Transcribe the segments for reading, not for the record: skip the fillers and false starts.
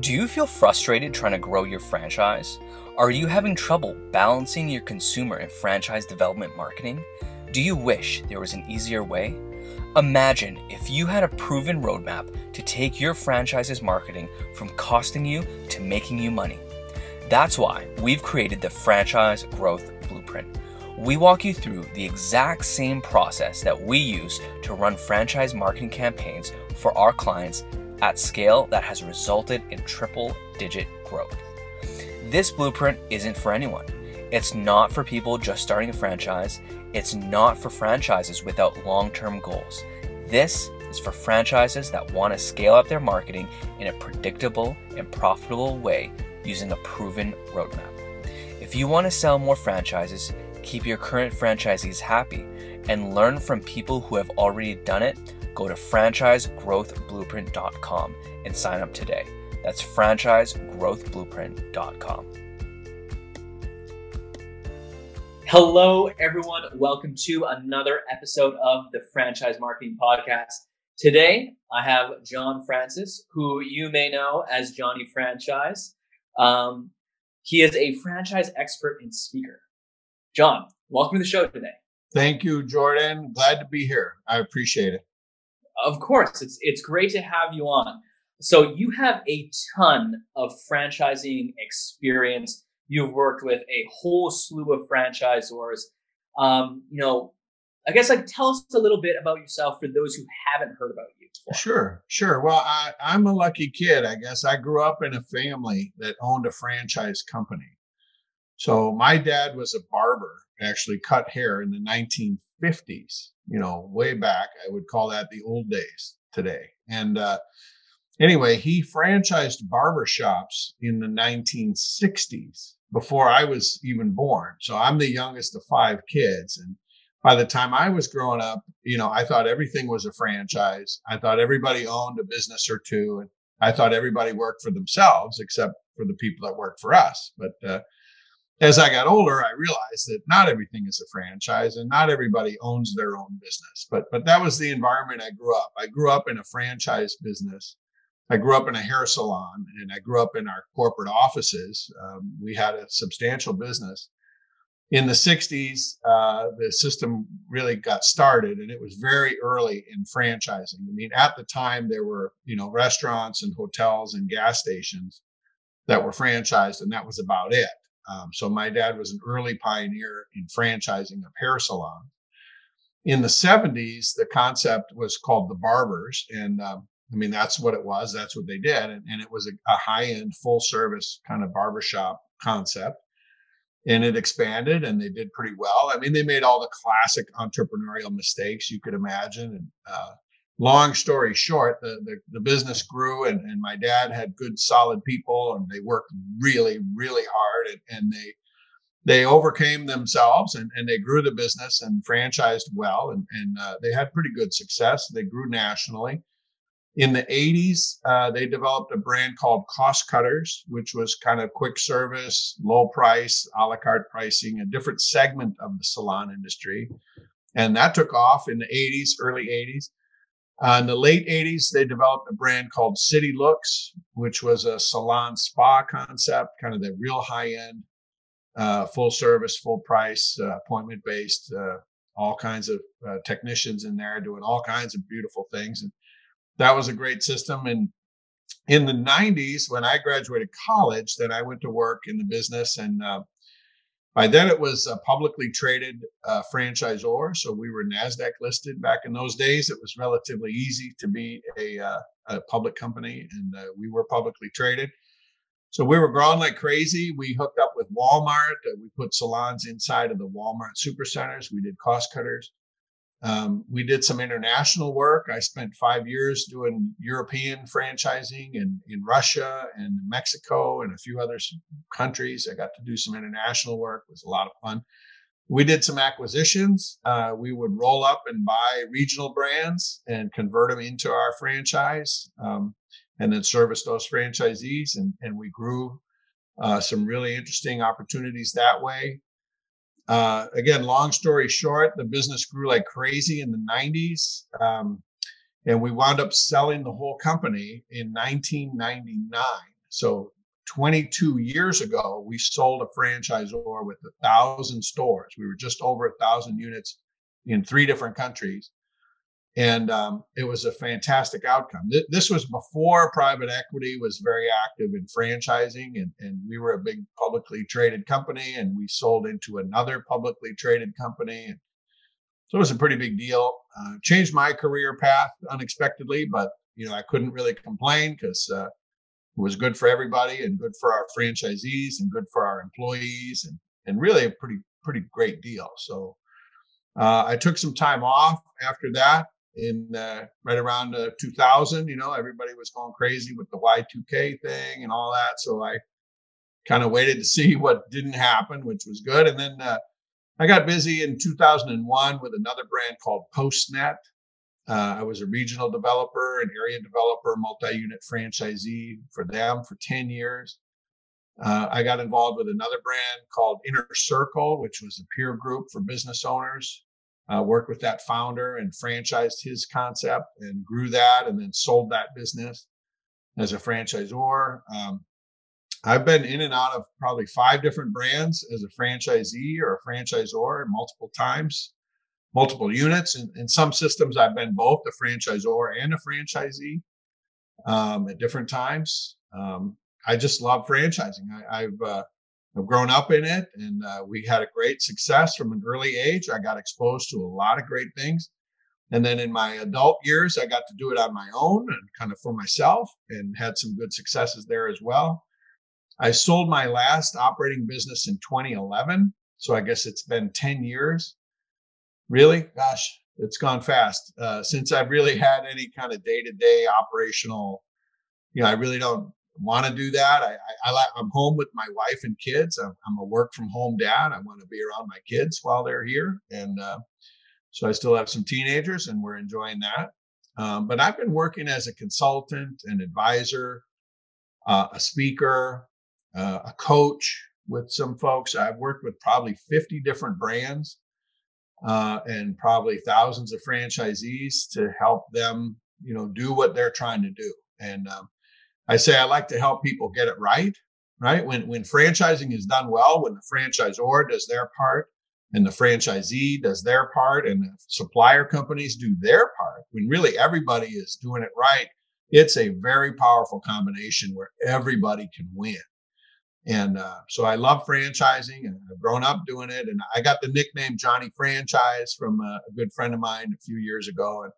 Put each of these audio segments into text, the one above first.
Do you feel frustrated trying to grow your franchise? Are you having trouble balancing your consumer and franchise development marketing? Do you wish there was an easier way? Imagine if you had a proven roadmap to take your franchise's marketing from costing you to making you money. That's why we've created the Franchise Growth Blueprint. We walk you through the exact same process that we use to run franchise marketing campaigns for our clients at scale that has resulted in triple-digit growth. This blueprint isn't for anyone. It's not for people just starting a franchise. It's not for franchises without long-term goals. This is for franchises that want to scale up their marketing in a predictable and profitable way using a proven roadmap. If you want to sell more franchises, keep your current franchisees happy, and learn from people who have already done it, go to franchisegrowthblueprint.com and sign up today. That's franchisegrowthblueprint.com. Hello, everyone. Welcome to another episode of the Franchise Marketing Podcast. Today, I have John Francis, who you may know as Johnny Franchise. He is a franchise expert and speaker. John, welcome to the show today. Thank you, Jordan. Glad to be here. I appreciate it. Of course, it's great to have you on. So you have a ton of franchising experience. You've worked with a whole slew of franchisors. I guess tell us a little bit about yourself for those who haven't heard about you before. Sure. Well, I'm a lucky kid, I guess. I grew up in a family that owned a franchise company. So my dad was a barber, actually cut hair in the 1950s, way back. I would call that the old days today. And anyway, he franchised barbershops in the 1960s before I was even born. So I'm the youngest of 5 kids. And by the time I was growing up, I thought everything was a franchise. I thought everybody owned a business or two. And I thought everybody worked for themselves, except for the people that worked for us. But as I got older, I realized that not everything is a franchise and not everybody owns their own business. But that was the environment I grew up. I grew up in a franchise business. I grew up in a hair salon, and I grew up in our corporate offices. We had a substantial business. In the 60s, the system really got started, and it was very early in franchising. I mean, at the time, there were, restaurants and hotels and gas stations that were franchised, and that was about it. So my dad was an early pioneer in franchising of hair salons. In the 70s, the concept was called the barbers. And that's what it was. That's what they did. And it was a high-end, full-service kind of barbershop concept. And it expanded, and they did pretty well. I mean, they made all the classic entrepreneurial mistakes you could imagine. And long story short, the business grew, and my dad had good, solid people, and they worked really, really hard, and they overcame themselves, and they grew the business and franchised well, and they had pretty good success. They grew nationally. In the 80s, they developed a brand called Cost Cutters, which was kind of quick service, low price, a la carte pricing, a different segment of the salon industry. And that took off in the 80s, early 80s. In the late 80s, they developed a brand called City Looks, which was a salon spa concept, kind of the real high-end, full service, full price, appointment-based, all kinds of technicians in there doing all kinds of beautiful things. And that was a great system. And in the 90s, when I graduated college, then I went to work in the business. And by then, it was a publicly traded franchisor. So we were NASDAQ listed back in those days. It was relatively easy to be a public company, and we were publicly traded. So we were growing like crazy. We hooked up with Walmart. We put salons inside of the Walmart supercenters. We did Cost Cutters. We did some international work. I spent 5 years doing European franchising in Russia and Mexico and a few other countries. I got to do some international work. It was a lot of fun. We did some acquisitions. We would roll up and buy regional brands and convert them into our franchise, and then service those franchisees. And we grew some really interesting opportunities that way. Again, long story short, the business grew like crazy in the 90s. And we wound up selling the whole company in 1999 So 22 years ago, we sold a franchisor with 1,000 stores. We were just over 1,000 units in 3 different countries. And it was a fantastic outcome. This was before private equity was very active in franchising, and we were a big publicly traded company, and we sold into another publicly traded company. And so it was a pretty big deal. Changed my career path unexpectedly, but I couldn't really complain because it was good for everybody and good for our franchisees and good for our employees, and really a pretty great deal. So I took some time off after that. In right around 2000, everybody was going crazy with the Y2K thing and all that. So I kind of waited to see what didn't happen, which was good. And then I got busy in 2001 with another brand called PostNet. I was a regional developer, an area developer, multi-unit franchisee for them for 10 years. I got involved with another brand called Inner Circle, which was a peer group for business owners. Worked with that founder and franchised his concept and grew that, and then sold that business as a franchisor. I've been in and out of probably 5 different brands as a franchisee or a franchisor multiple times, multiple units. In some systems, I've been both a franchisor and a franchisee at different times. I just love franchising. I've grown up in it, and we had a great success from an early age. I got exposed to a lot of great things. And then in my adult years, I got to do it on my own and kind of for myself, and had some good successes there as well. I sold my last operating business in 2011. So I guess it's been 10 years. Really? Gosh, it's gone fast. Since I've really had any kind of day-to-day operational, I really don't want to do that. I'm home with my wife and kids. I'm a work from home dad. I want to be around my kids while they're here. And so I still have some teenagers, and we're enjoying that. But I've been working as a consultant, an advisor, a speaker, a coach with some folks. I've worked with probably 50 different brands and probably thousands of franchisees to help them, do what they're trying to do. And I say I like to help people get it right. When franchising is done well, when the franchisor does their part and the franchisee does their part and the supplier companies do their part, when really everybody is doing it right, it's a very powerful combination where everybody can win. And so I love franchising, and I've grown up doing it. And I got the nickname Johnny Franchise from a good friend of mine a few years ago. And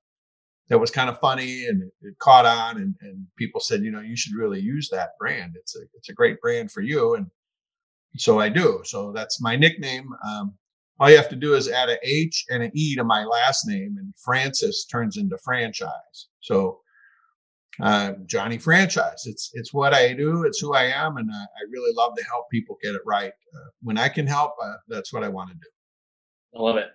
that was kind of funny, and it caught on, and people said, you should really use that brand. It's a great brand for you. And so I do. So that's my nickname. All you have to do is add an H and an E to my last name, and Francis turns into franchise. So Johnny Franchise. It's what I do. It's who I am, and I really love to help people get it right. When I can help, that's what I want to do. I love it.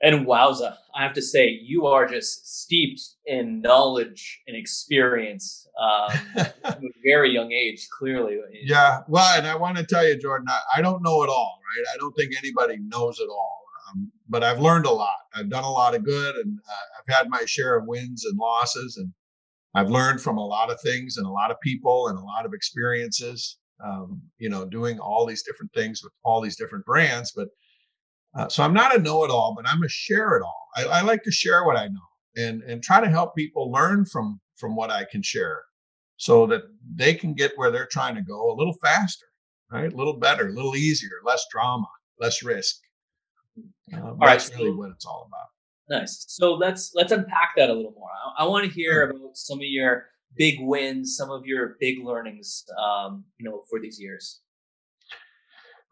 And wowza, I have to say, you are just steeped in knowledge and experience from a very young age, clearly. Yeah, well, and I want to tell you, Jordan, I don't know it all, right? I don't think anybody knows it all, but I've learned a lot. I've done a lot of good, and I've had my share of wins and losses, and I've learned from a lot of things and a lot of people and a lot of experiences, doing all these different things with all these different brands. But so I'm not a know-it-all, but I'm a share-it-all. I like to share what I know and try to help people learn from what I can share, so that they can get where they're trying to go a little faster, right? A little better, a little easier, less drama, less risk. That's really what it's all about. Nice. So let's unpack that a little more. I want to hear about some of your big wins, some of your big learnings, for these years.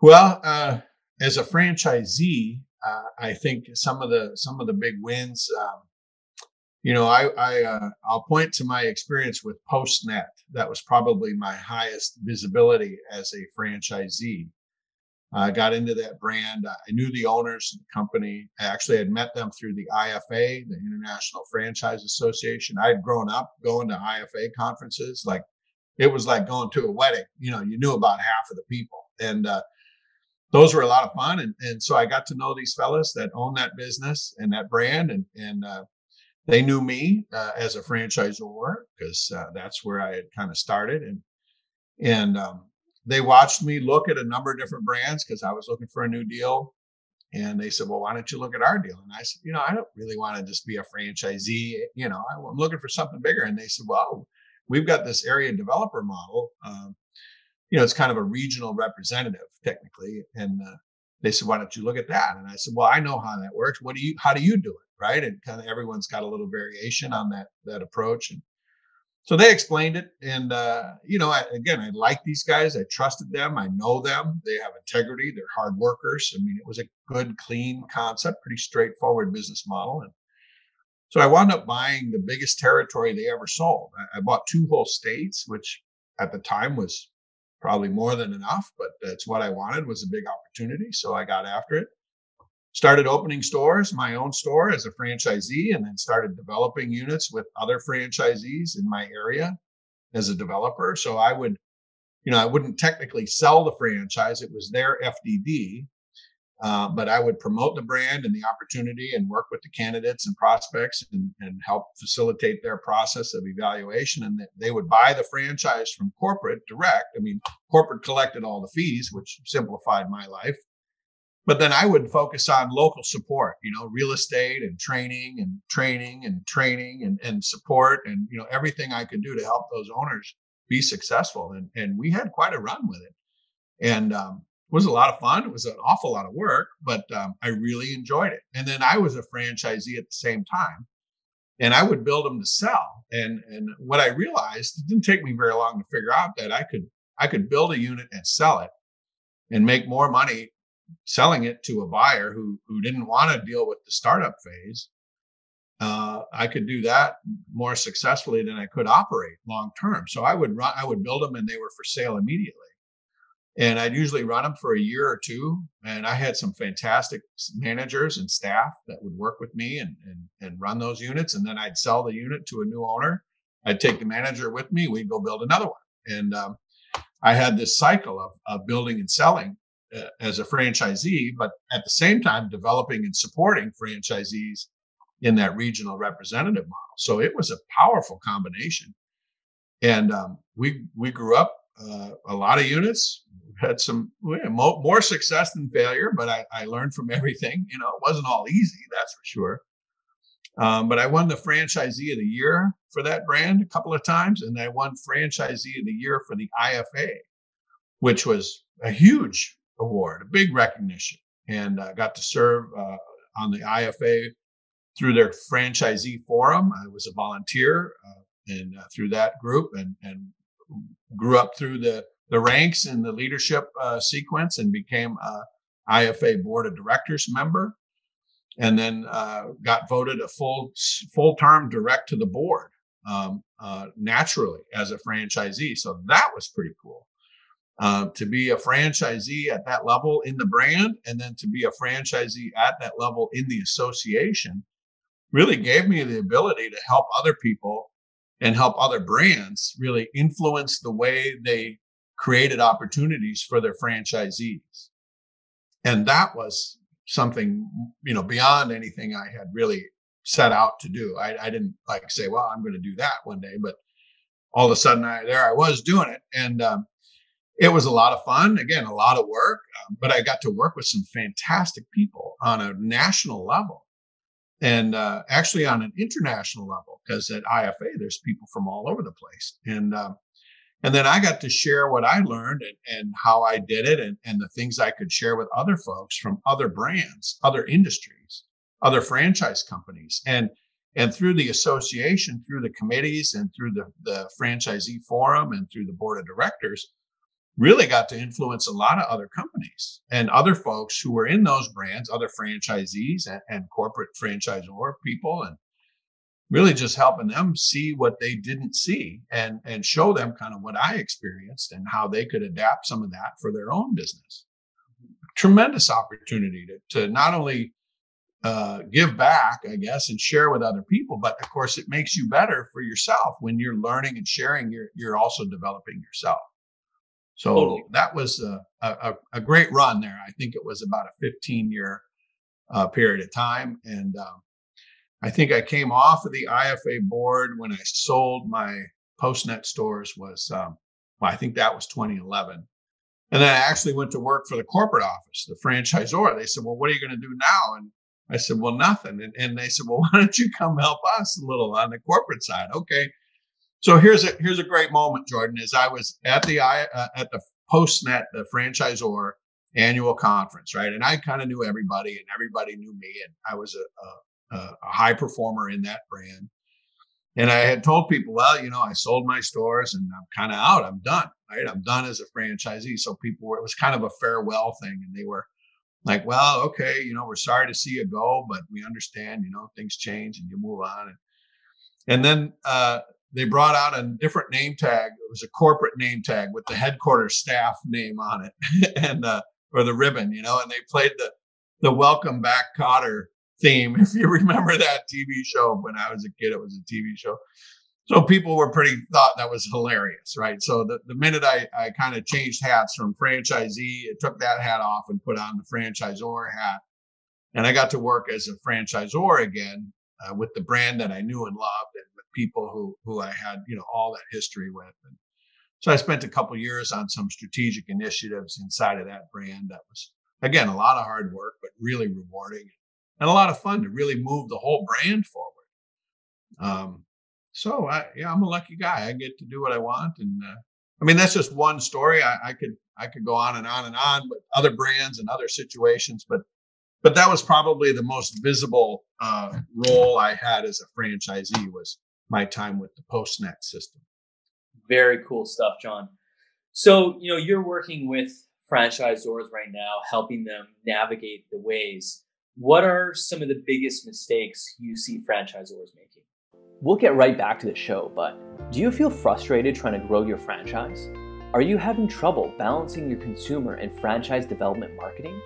Well, as a franchisee, I think some of the big wins. I'll point to my experience with PostNet. That was probably my highest visibility as a franchisee. I got into that brand. I knew the owners of the company. I actually had met them through the IFA, the International Franchise Association. I had grown up going to IFA conferences. Like, it was like going to a wedding. You knew about half of the people. And those were a lot of fun. And so I got to know these fellas that own that business and that brand. And they knew me as a franchisor, because that's where I had kind of started. And they watched me look at a number of different brands because I was looking for a new deal. And they said, well, why don't you look at our deal? And I said, I don't really want to just be a franchisee. I'm looking for something bigger. And they said, well, we've got this area developer model. It's kind of a regional representative technically. And they said, why don't you look at that? And I said, well, I know how that works. How do you do it? Right. And kind of everyone's got a little variation on that approach. And so they explained it. And, I like these guys. I trusted them. I know them. They have integrity. They're hard workers. I mean, it was a good, clean concept, pretty straightforward business model. And so I wound up buying the biggest territory they ever sold. I bought 2 whole states, which at the time was probably more than enough, but that's what I wanted, was a big opportunity. So I got after it. Started opening stores, my own store as a franchisee, and then started developing units with other franchisees in my area as a developer. So I wouldn't technically sell the franchise. It was their FDD, but I would promote the brand and the opportunity and work with the candidates and prospects and help facilitate their process of evaluation. And they would buy the franchise from corporate direct. I mean, corporate collected all the fees, which simplified my life. But then I would focus on local support, real estate and training and support and, everything I could do to help those owners be successful. And we had quite a run with it. And it was a lot of fun. It was an awful lot of work, but I really enjoyed it. And then I was a franchisee at the same time, and I would build them to sell. And what I realized, it didn't take me very long to figure out that I could build a unit and sell it and make more money selling it to a buyer who didn't want to deal with the startup phase. I could do that more successfully than I could operate long term. So I would build them, and they were for sale immediately. And I'd usually run them for a year or two. And I had some fantastic managers and staff that would work with me and run those units. And then I'd sell the unit to a new owner. I'd take the manager with me. We'd go build another one. And I had this cycle of building and selling as a franchisee, but at the same time developing and supporting franchisees in that regional representative model. So it was a powerful combination. And we grew up a lot of units, had more success than failure, but I learned from everything. It wasn't all easy, that's for sure. But I won the franchisee of the year for that brand a couple of times, and I won franchisee of the year for the IFA, which was a huge award, a big recognition, and got to serve on the IFA through their franchisee forum. I was a volunteer and through that group, and grew up through the ranks in the leadership sequence and became a IFA board of directors member, and then got voted a full term direct to the board naturally as a franchisee. So that was pretty cool. To be a franchisee at that level in the brand, and then to be a franchisee at that level in the association, really gave me the ability to help other people and help other brands really influence the way they created opportunities for their franchisees. And that was something, beyond anything I had really set out to do. I didn't say, well, I'm going to do that one day, but all of a sudden I was doing it. And it was a lot of fun. Again, a lot of work, but I got to work with some fantastic people on a national level, and actually on an international level, because at IFA, there's people from all over the place. And then I got to share what I learned and how I did it, and the things I could share with other folks from other brands, other industries, other franchise companies. And through the association, through the committees, and through the franchisee forum, and through the board of directors, really got to influence a lot of other companies and other folks who were in those brands, other franchisees and corporate franchisor people, and really just helping them see what they didn't see and show them kind of what I experienced and how they could adapt some of that for their own business. Tremendous opportunity to not only give back, I guess, and share with other people, but of course it makes you better for yourself. When you're learning and sharing, you're also developing yourself. So totally. That was a great run there. I think it was about a 15-year period of time. And I think I came off of the IFA board when I sold my PostNet stores was Well, I think that was 2011. And then I actually went to work for the corporate office, the franchisor. They said, well, what are you going to do now? And I said, well, nothing. And they said, well, why don't you come help us a little on the corporate side? Okay. So here's a great moment, Jordan, is I was at the PostNet, the franchisor annual conference, right? And I kind of knew everybody and everybody knew me. And I was a high performer in that brand. And I had told people, well, I sold my stores and I'm kind of out. I'm done, right? I'm done as a franchisee. So it was kind of a farewell thing. And they were like, well, okay, we're sorry to see you go, but we understand, things change and you move on. And then they brought out a different name tag. It was a corporate name tag with the headquarters staff name on it and or the ribbon, and they played the Welcome Back, Kotter theme. If you remember that TV show, when I was a kid, it was a TV show. So people thought that was hilarious, right? So the minute I kind of changed hats from franchisee, I took that hat off and put on the franchisor hat. And I got to work as a franchisor again with the brand that I knew and loved and with people who I had, all that history with. And so I spent a couple of years on some strategic initiatives inside of that brand. That was, again, a lot of hard work, but really rewarding and a lot of fun to really move the whole brand forward. So I'm a lucky guy. I get to do what I want. And that's just one story. I could go on and on and on with other brands and other situations, but that was probably the most visible role I had as a franchisee was my time with the PostNet system. Very cool stuff, John. So, you're working with franchisors right now, helping them navigate the ways. What are some of the biggest mistakes you see franchisors making? We'll get right back to the show, but do you feel frustrated trying to grow your franchise? Are you having trouble balancing your consumer and franchise development marketing?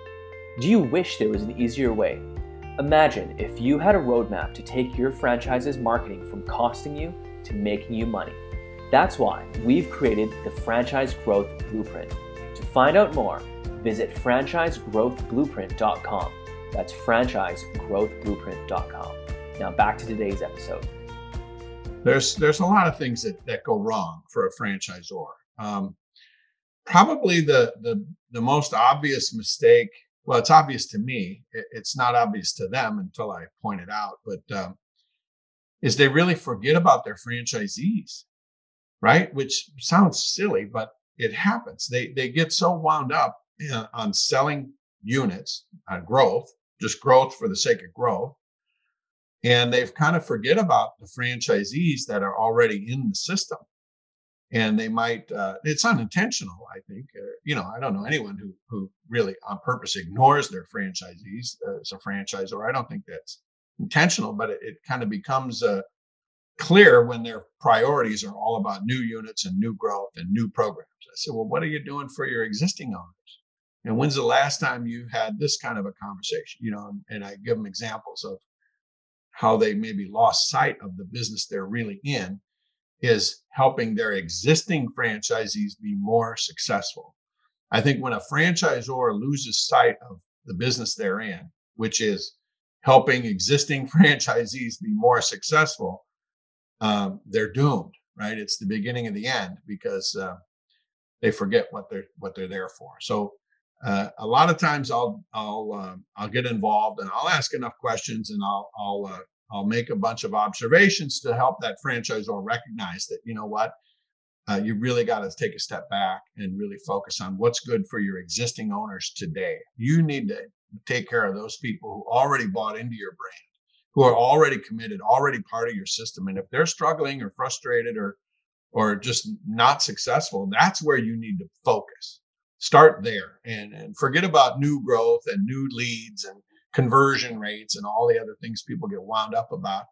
Do you wish there was an easier way? Imagine if you had a roadmap to take your franchise's marketing from costing you to making you money. That's why we've created the Franchise Growth Blueprint. To find out more, visit franchisegrowthblueprint.com. That's franchisegrowthblueprint.com. Now back to today's episode. There's a lot of things that go wrong for a franchisor. Probably the most obvious mistake, well, it's obvious to me. It's not obvious to them until I point it out, but is they really forget about their franchisees, right? Which sounds silly, but it happens. They get so wound up on selling units, on growth, just growth for the sake of growth. And they've kind of forget about the franchisees that are already in the system. And they might, it's unintentional, I think. I don't know anyone who really on purpose ignores their franchisees as a franchisor. I don't think that's intentional, but it kind of becomes clear when their priorities are all about new units and new growth and new programs. I said, well, what are you doing for your existing owners? And when's the last time you had this kind of a conversation? And I give them examples of how they maybe lost sight of the business they're really in, is helping their existing franchisees be more successful. I think when a franchisor loses sight of the business they're in, which is helping existing franchisees be more successful, they're doomed, right? It's the beginning of the end because they forget what they're there for. So a lot of times I'll get involved and I'll ask enough questions and I'll make a bunch of observations to help that franchisor recognize that, you really got to take a step back and really focus on what's good for your existing owners today. You need to take care of those people who already bought into your brand, who are already committed, already part of your system. And if they're struggling or frustrated or just not successful, that's where you need to focus. Start there and forget about new growth and new leads and conversion rates and all the other things people get wound up about.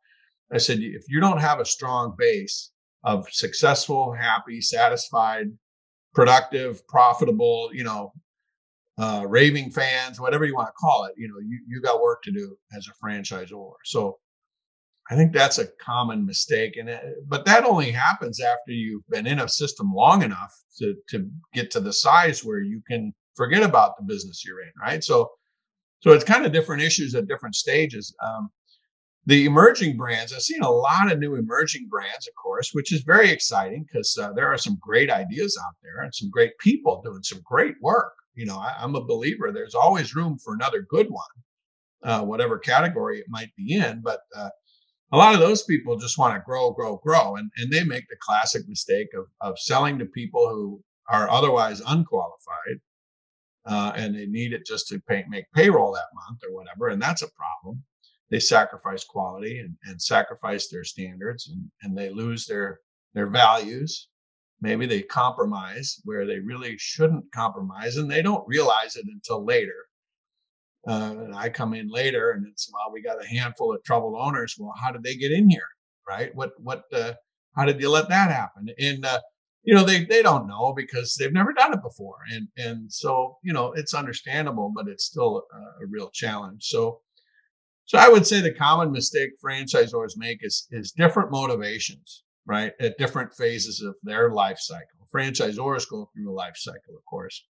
I said, if you don't have a strong base of successful, happy, satisfied, productive, profitable, raving fans, whatever you want to call it, you got work to do as a franchisor. So I think that's a common mistake. But that only happens after you've been in a system long enough to get to the size where you can forget about the business you're in, right? So it's kind of different issues at different stages. The emerging brands, I've seen a lot of new emerging brands, of course, which is very exciting because there are some great ideas out there and some great people doing some great work. I'm a believer there's always room for another good one, whatever category it might be in. But a lot of those people just want to grow, grow, grow. And they make the classic mistake of selling to people who are otherwise unqualified, and they need it just to make payroll that month or whatever. And that's a problem. They sacrifice quality and sacrifice their standards, and they lose their values. Maybe they compromise where they really shouldn't compromise, and they don't realize it until later. And I come in later, and it's, well, we got a handful of troubled owners. Well, how did they get in here, right? How did you let that happen? And they don't know because they've never done it before, and so it's understandable, but it's still a real challenge. So I would say the common mistake franchisors make is different motivations, right? At different phases of their life cycle. Franchisors go through a life cycle, of course.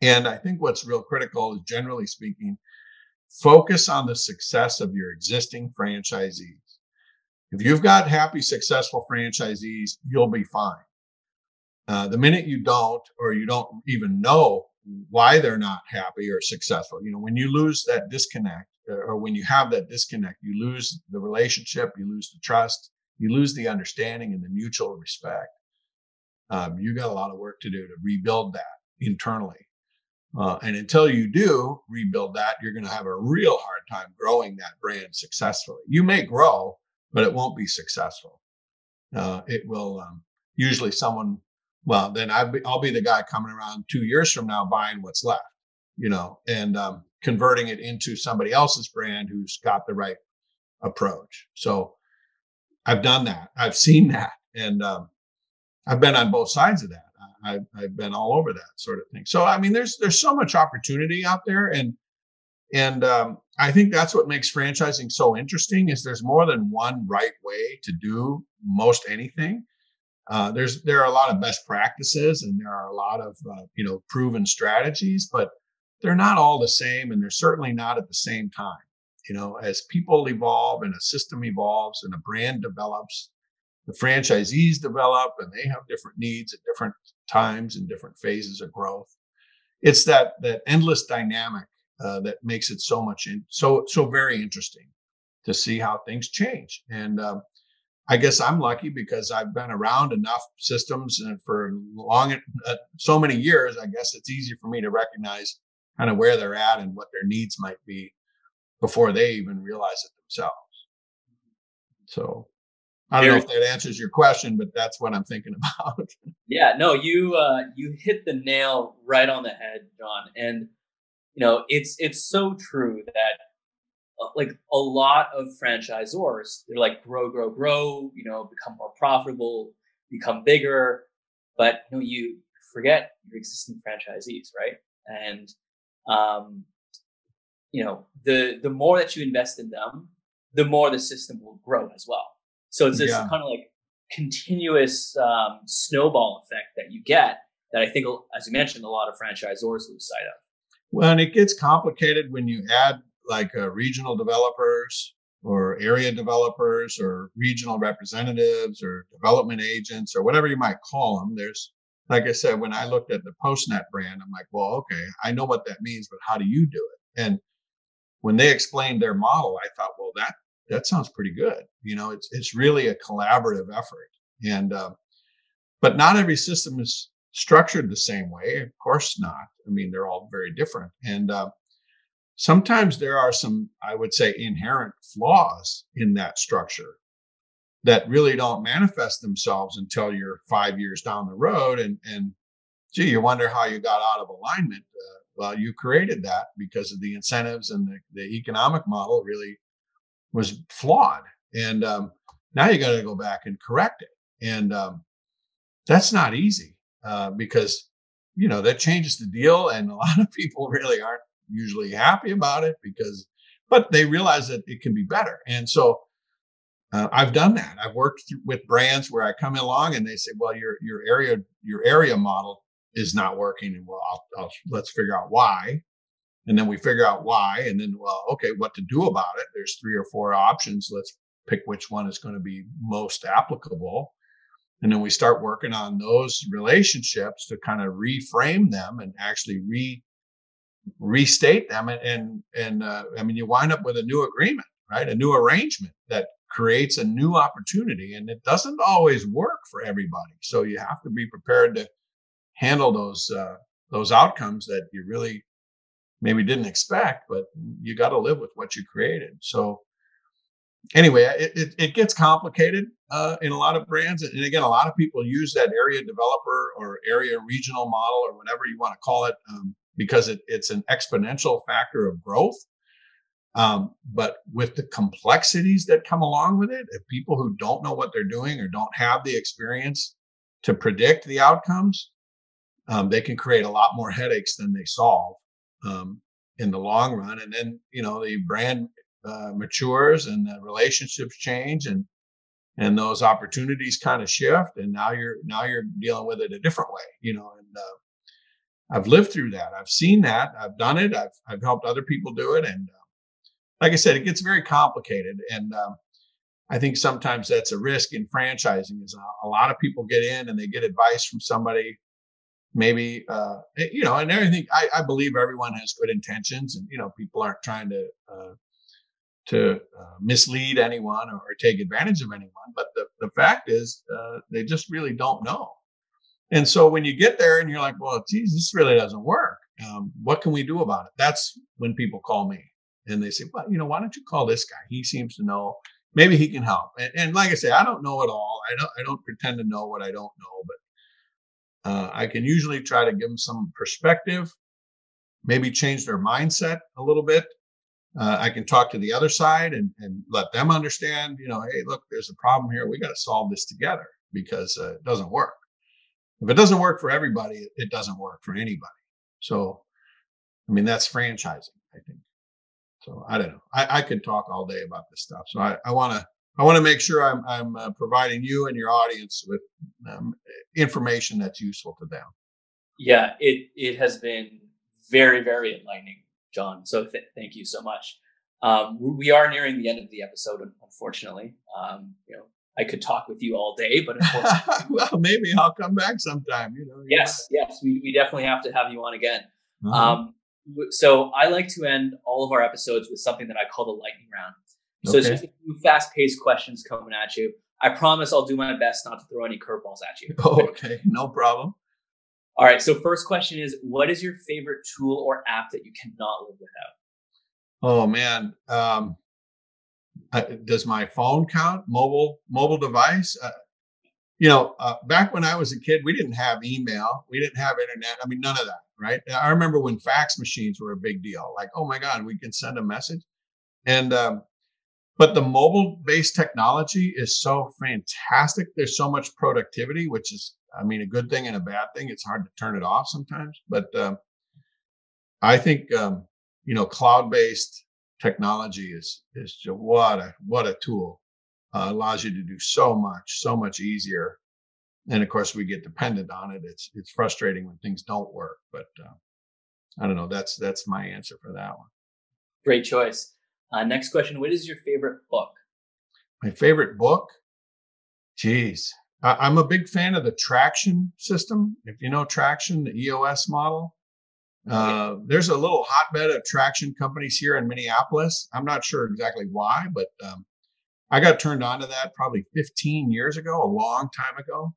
And I think what's real critical is, generally speaking, focus on the success of your existing franchisees. If you've got happy, successful franchisees, you'll be fine. The minute you don't, or you don't even know why they're not happy or successful, when you lose that disconnect, or when you have that disconnect, you lose the relationship, you lose the trust, you lose the understanding and the mutual respect. You got a lot of work to do to rebuild that internally. And until you do rebuild that, you're going to have a real hard time growing that brand successfully. You may grow, but it won't be successful. It will usually then I'll be the guy coming around 2 years from now buying what's left, and converting it into somebody else's brand who's got the right approach. So I've done that. I've seen that. And I've been on both sides of that. I've been all over that sort of thing. So, I mean, there's so much opportunity out there. And I think that's what makes franchising so interesting, is there's more than one right way to do most anything. There are a lot of best practices, and there are a lot of proven strategies, but they're not all the same, and they're certainly not at the same time. As people evolve and a system evolves and a brand develops, the franchisees develop, and they have different needs at different times and different phases of growth. It's that endless dynamic that makes it so very interesting to see how things change. And I guess I'm lucky because I've been around enough systems for so many years. I guess it's easy for me to recognize kind of where they're at and what their needs might be before they even realize it themselves. So I don't know if that answers your question, but that's what I'm thinking about. Yeah, no, you hit the nail right on the head, John. And it's so true that like a lot of franchisors, they're like grow, grow, grow, become more profitable, become bigger, but you forget your existing franchisees, right? And the more that you invest in them, the more the system will grow as well. So it's this kind of like continuous snowball effect that you get that I think, as you mentioned, a lot of franchisors lose sight of. Well, and it gets complicated when you add like regional developers or area developers or regional representatives or development agents or whatever you might call them. There's, like I said, when I looked at the PostNet brand, I'm like, well, okay, I know what that means, but how do you do it? And when they explained their model, I thought, well, that sounds pretty good. It's really a collaborative effort. And but not every system is structured the same way. Of course not. I mean, they're all very different. And sometimes there are some, I would say, inherent flaws in that structure that really don't manifest themselves until you're 5 years down the road. And gee, you wonder how you got out of alignment. Well, you created that because of the incentives, and the economic model really was flawed. And now you got to go back and correct it. And that's not easy because, that changes the deal. And a lot of people really aren't usually happy about it but they realize that it can be better. And so I've done that. I've worked with brands where I come along and they say, well, your area model is not working. And well, let's figure out why. And then we figure out why. And then, well, okay, what to do about it. There's 3 or 4 options. Let's pick which one is going to be most applicable. And then we start working on those relationships to kind of reframe them and actually restate them. I mean, you wind up with a new agreement, right? A new arrangement that creates a new opportunity. And it doesn't always work for everybody. So you have to be prepared to handle those outcomes that you really maybe didn't expect, but you got to live with what you created. So anyway, it gets complicated in a lot of brands. And again, a lot of people use that area developer or area regional model or whatever you want to call it because it's an exponential factor of growth. But with the complexities that come along with it, if people who don't know what they're doing or don't have the experience to predict the outcomes, they can create a lot more headaches than they solve in the long run. And then, the brand matures and the relationships change and those opportunities kind of shift. And now you're dealing with it a different way, and I've lived through that. I've seen that. I've done it. I've helped other people do it. And like I said, it gets very complicated. And I think sometimes that's a risk in franchising is a lot of people get in and they get advice from somebody, maybe, and everything. I believe everyone has good intentions and, people aren't trying to mislead anyone or take advantage of anyone. But the fact is they just really don't know. And so when you get there and you're like, well, geez, this really doesn't work. What can we do about it? That's when people call me and they say, well, why don't you call this guy? He seems to know. Maybe he can help. And like I say, I don't know it all. I don't pretend to know what I don't know, but I can usually try to give them some perspective, maybe change their mindset a little bit. I can talk to the other side and let them understand, hey, look, there's a problem here. We got to solve this together because it doesn't work. If it doesn't work for everybody, it doesn't work for anybody. So, I mean, that's franchising, I think. So I don't know. I could talk all day about this stuff. So I want to make sure I'm providing you and your audience with information that's useful to them. Yeah, it has been very, very enlightening, John. So thank you so much. We are nearing the end of the episode, unfortunately. I could talk with you all day, but unfortunately, well, maybe I'll come back sometime. Yes, we definitely have to have you on again. So I like to end all of our episodes with something that I call the lightning round. So it's just a few fast-paced questions coming at you. I promise I'll do my best not to throw any curveballs at you. Okay, no problem. All right. So first question is, what is your favorite tool or app that you cannot live without? Oh man. Does my phone count? Mobile device? Back when I was a kid, we didn't have email. We didn't have internet. I mean, none of that, right? I remember when fax machines were a big deal. Like, oh my God, we can send a message. And, but the mobile-based technology is so fantastic. There's so much productivity, which is, a good thing and a bad thing. It's hard to turn it off sometimes. But I think, cloud-based technology is just what a tool. Allows you to do so much easier. And of course, we get dependent on it. It's frustrating when things don't work. But I don't know. That's my answer for that one. Great choice. Next question. What is your favorite book? My favorite book? Geez. I'm a big fan of the Traction system. If you know Traction, the EOS model. There's a little hotbed of traction companies here in Minneapolis. I'm not sure exactly why, but I got turned on to that probably 15 years ago, a long time ago.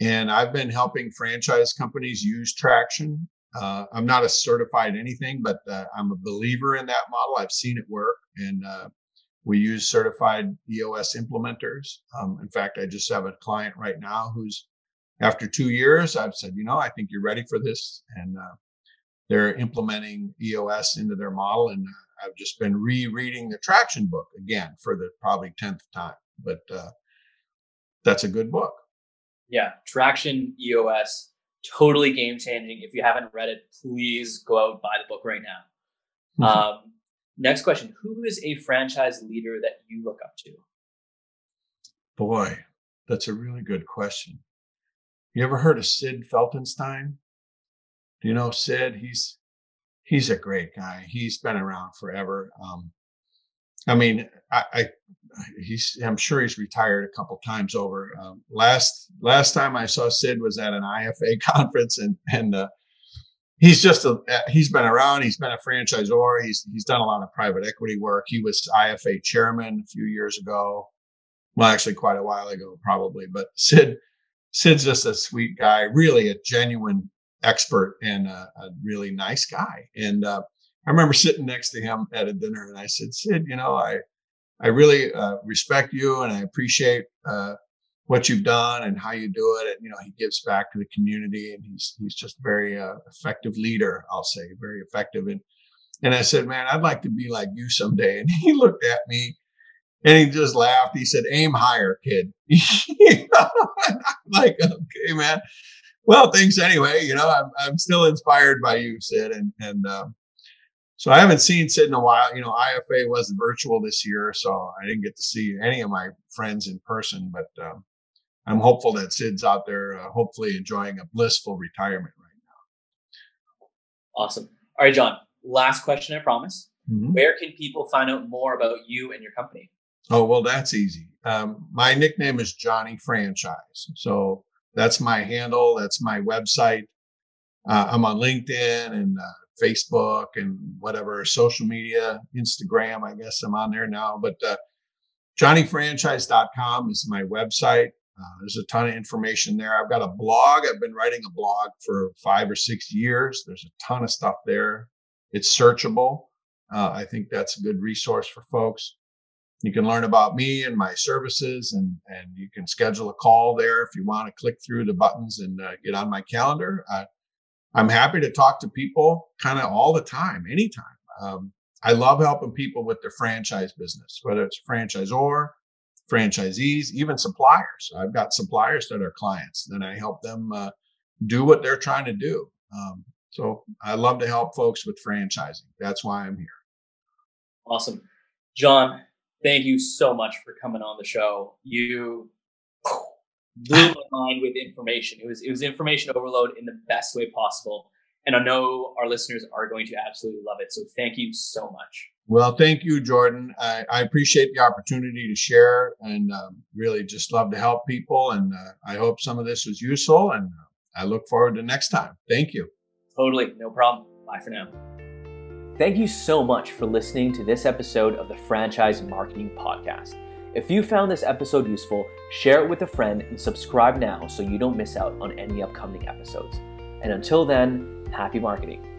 And I've been helping franchise companies use Traction. I'm not a certified anything, but I'm a believer in that model. I've seen it work. And we use certified EOS implementers. In fact, I just have a client right now who's, after 2 years, I've said, I think you're ready for this. And they're implementing EOS into their model. And I've just been rereading the Traction book again for the probably 10th time. But that's a good book. Yeah, Traction EOS, totally game changing. If you haven't read it, please go out and buy the book right now. Next question. Who is a franchise leader that you look up to? Boy, that's a really good question. You ever heard of Sid Feltenstein? Do you know Sid? He's a great guy. He's been around forever. I mean, I'm sure he's retired a couple times over. Last time I saw Sid was at an IFA conference, and he's been around. He's been a franchisor. He's done a lot of private equity work. He was IFA chairman a few years ago. Well, actually, quite a while ago, probably. But Sid's just a sweet guy, really a genuine expert and a really nice guy. And I remember sitting next to him at a dinner, and I said, Sid, I really respect you, and I appreciate what you've done and how you do it. And he gives back to the community, and he's just very effective leader. I'll say very effective. And I said, man, I'd like to be like you someday. And he looked at me and he just laughed. He said, aim higher, kid. I'm like, okay, man. Well, thanks anyway. I'm still inspired by you, Sid. And so I haven't seen Sid in a while. IFA was virtual this year, so I didn't get to see any of my friends in person. But I'm hopeful that Sid's out there, hopefully enjoying a blissful retirement right now. Awesome. All right, John. Last question, I promise. Mm-hmm. Where can people find out more about you and your company? Oh, well, that's easy. My nickname is Johnny Franchise. So that's my handle. That's my website. I'm on LinkedIn and Facebook and whatever social media, Instagram, I guess I'm on there now. But johnnyfranchise.com is my website. There's a ton of information there. I've got a blog. I've been writing a blog for 5 or 6 years. There's a ton of stuff there. It's searchable. I think that's a good resource for folks. You can learn about me and my services, and you can schedule a call there if you want to click through the buttons and get on my calendar. I'm happy to talk to people kind of all the time, anytime. I love helping people with their franchise business, whether it's franchisor, franchisees, even suppliers. I've got suppliers that are clients, and I help them do what they're trying to do. So I love to help folks with franchising. That's why I'm here. Awesome. John, thank you so much for coming on the show. You blew my mind with information. It was information overload in the best way possible. And I know our listeners are going to absolutely love it. So thank you so much. Well, thank you, Jordan. I appreciate the opportunity to share, and really just love to help people. And I hope some of this was useful, and I look forward to next time. Thank you. Totally. No problem. Bye for now. Thank you so much for listening to this episode of the Franchise Marketing Podcast. If you found this episode useful, share it with a friend and subscribe now so you don't miss out on any upcoming episodes. And until then, happy marketing.